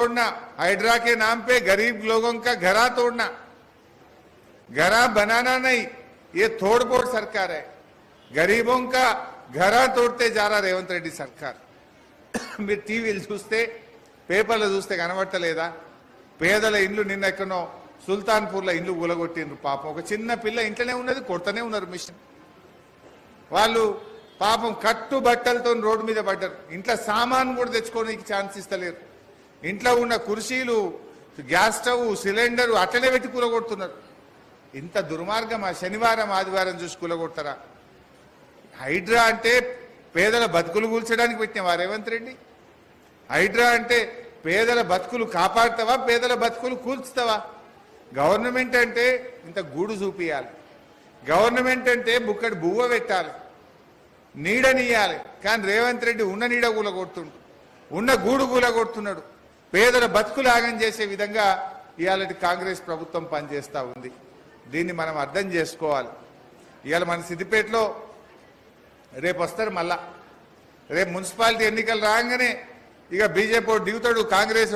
तोड़ना, हाइड्रा के नाम पे गरीब लोगों का घरा तोड़ना, घरा बनाना नहीं, ये तोड़फोड़ सरकार है। गरीबों का घरा तोड़ते जा रहा रेवंत रेड्डी सरकार। మీరు టీవీలు చూస్తే పేపర్లు చూస్తే కనబడతలేదా? పేదల ఇండ్లు నిన్న ఎక్కనో సుల్తాన్పూర్లో ఇండ్లు కూలగొట్టిండ్రు. పాపం ఒక చిన్న పిల్ల ఇంట్లోనే ఉన్నది, కొడతనే ఉన్నారు మిషన్. వాళ్ళు పాపం కట్టు బట్టలతో రోడ్డు మీద పడ్డారు. ఇంట్లో సామాన్ కూడా తెచ్చుకోవడానికి ఛాన్స్ ఇస్తలేరు. ఇంట్లో ఉన్న కుర్చీలు, గ్యాస్ స్టవ్, సిలిండర్ అట్లనే పెట్టి కూలగొడుతున్నారు. ఇంత దుర్మార్గం ఆ శనివారం ఆదివారం చూసి కూలగొడతారా? హైడ్రా అంటే పేదల బతుకులు కూల్చడానికి పెట్టినవా రేవంత్ రెడ్డి? హైడ్రా అంటే పేదల బతుకులు కాపాడుతావా, పేదల బతుకులు కూల్చుతావా? గవర్నమెంట్ అంటే ఇంత గూడు చూపియాలి, గవర్నమెంట్ అంటే బుక్కడి బువ్వ పెట్టాలి, నీడనియాలి. కానీ రేవంత్ రెడ్డి ఉన్న నీడ కూలగొడుతుండు, ఉన్న గూడు కూలగొడుతున్నాడు. పేదల బతుకులు ఆగం చేసే విధంగా ఇవాళ కాంగ్రెస్ ప్రభుత్వం పనిచేస్తూ ఉంది. దీన్ని మనం అర్థం చేసుకోవాలి. ఇవాళ మన సిద్దిపేటలో రేపు వస్తారు, మళ్ళా రేపు మున్సిపాలిటీ ఎన్నికలు రాగానే ఇక బీజేపీ దిగుతాడు, కాంగ్రెస్